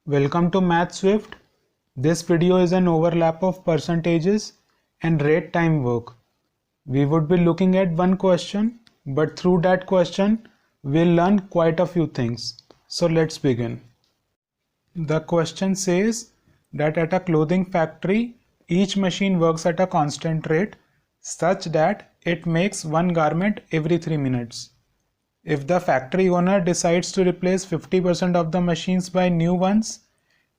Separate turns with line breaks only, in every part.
Welcome to MathSwift. This video is an overlap of percentages and rate time work. We would be looking at one question, but through that question, we'll learn quite a few things. So let's begin. The question says that at a clothing factory, each machine works at a constant rate such that it makes one garment every 3 minutes. If the factory owner decides to replace 50% of the machines by new ones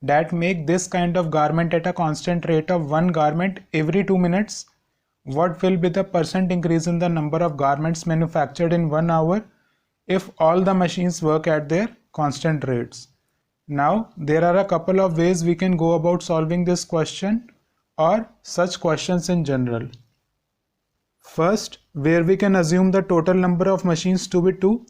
that make this kind of garment at a constant rate of one garment every 2 minutes, what will be the percent increase in the number of garments manufactured in 1 hour if all the machines work at their constant rates? Now, there are a couple of ways we can go about solving this question or such questions in general. First, where we can assume the total number of machines to be 2.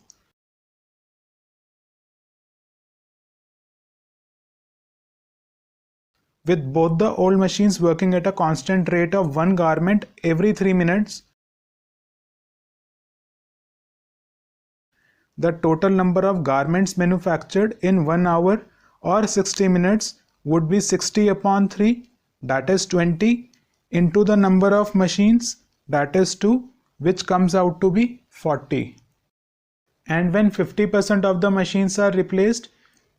With both the old machines working at a constant rate of one garment every 3 minutes, the total number of garments manufactured in 1 hour or 60 minutes would be 60 upon 3, that is 20, into the number of machines, that is 2, which comes out to be 40. And when 50% of the machines are replaced,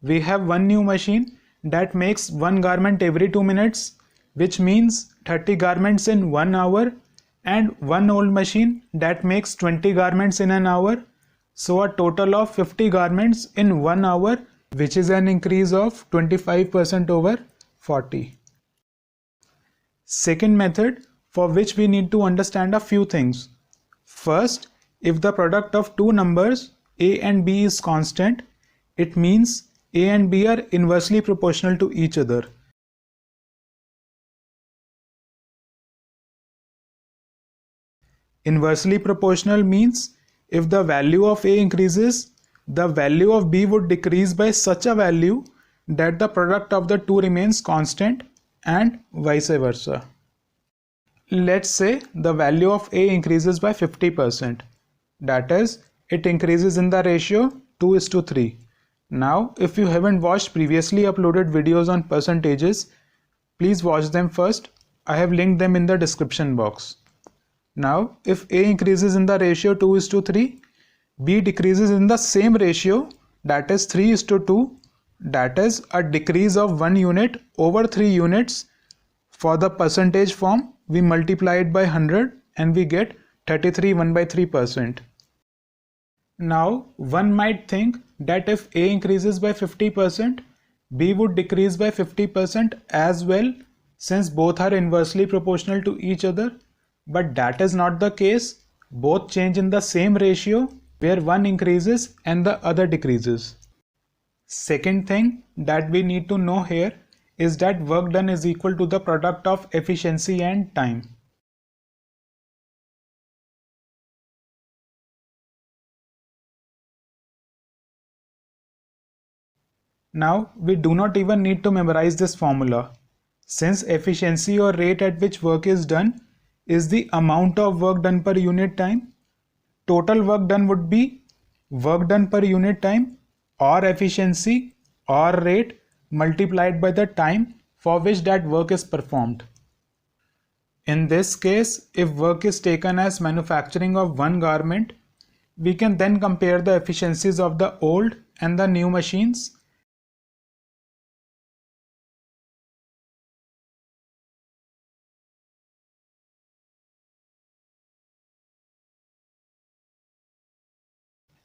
we have one new machine that makes one garment every 2 minutes, which means 30 garments in 1 hour, and one old machine that makes 20 garments in an hour. So a total of 50 garments in 1 hour, which is an increase of 25% over 40. Second method, for which we need to understand a few things. First, if the product of two numbers a and b is constant, it means a and b are inversely proportional to each other. Inversely proportional means if the value of a increases, the value of b would decrease by such a value that the product of the two remains constant, and vice versa. Let's say the value of a increases by 50%. That is, it increases in the ratio 2:3. Now, if you haven't watched previously uploaded videos on percentages, please watch them first. I have linked them in the description box. Now, if a increases in the ratio 2:3, b decreases in the same ratio, that is 3:2, that is a decrease of 1 unit over 3 units. For the percentage form, we multiply it by 100 and we get 33 1/3%. Now, one might think that if a increases by 50%, b would decrease by 50% as well, since both are inversely proportional to each other. But that is not the case. Both change in the same ratio where one increases and the other decreases. Second thing that we need to know here is that work done is equal to the product of efficiency and time. Now, we do not even need to memorize this formula, since efficiency or rate at which work is done is the amount of work done per unit time. Total work done would be work done per unit time or efficiency or rate multiplied by the time for which that work is performed. In this case, if work is taken as manufacturing of one garment, we can then compare the efficiencies of the old and the new machines.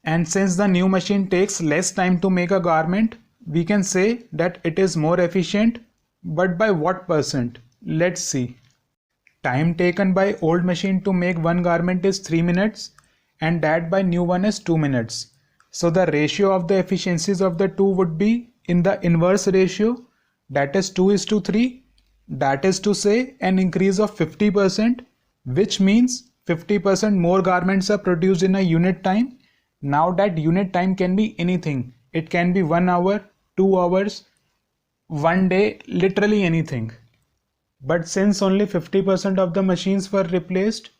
And since the new machine takes less time to make a garment, we can say that it is more efficient. But by what percent? Let's see. Time taken by old machine to make one garment is 3 minutes and that by new one is 2 minutes. So the ratio of the efficiencies of the two would be in the inverse ratio, that is 2:3. That is to say an increase of 50%, which means 50% more garments are produced in a unit time. Now that unit time can be anything. It can be 1 hour, 2 hours, 1 day, literally anything. But since only 50% of the machines were replaced,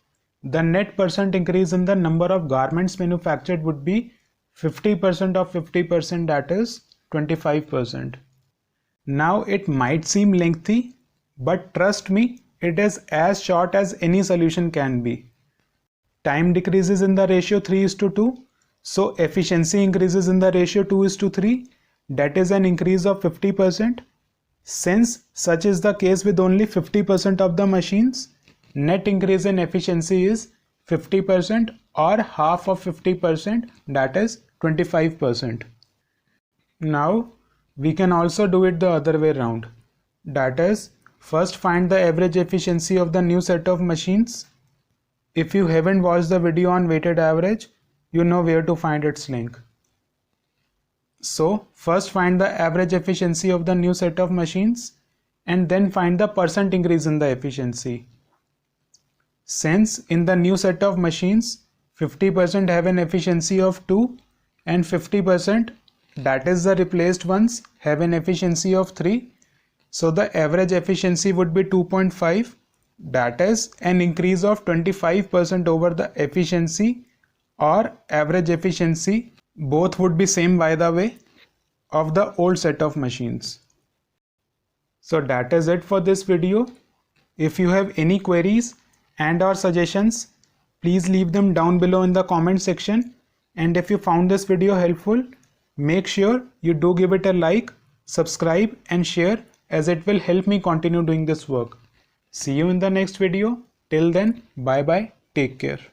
the net percent increase in the number of garments manufactured would be 50% of 50%, that is 25%. Now it might seem lengthy, but trust me, it is as short as any solution can be. Time decreases in the ratio 3:2, so efficiency increases in the ratio 2:3, that is an increase of 50%. Since such is the case with only 50% of the machines, net increase in efficiency is 50% or half of 50%, that is 25%. Now we can also do it the other way around. That is, first find the average efficiency of the new set of machines. If you haven't watched the video on weighted average, you know where to find its link. So first find the average efficiency of the new set of machines and then find the percent increase in the efficiency. Since in the new set of machines 50% have an efficiency of 2 and 50%, that is the replaced ones, have an efficiency of 3, so the average efficiency would be 2.5, that is an increase of 25% over the efficiency or average efficiency, both would be same by the way, of the old set of machines. So that is it for this video. If you have any queries and or suggestions, please leave them down below in the comment section, and if you found this video helpful, make sure you do give it a like, subscribe and share, as it will help me continue doing this work. See you in the next video. Till then, bye bye, take care.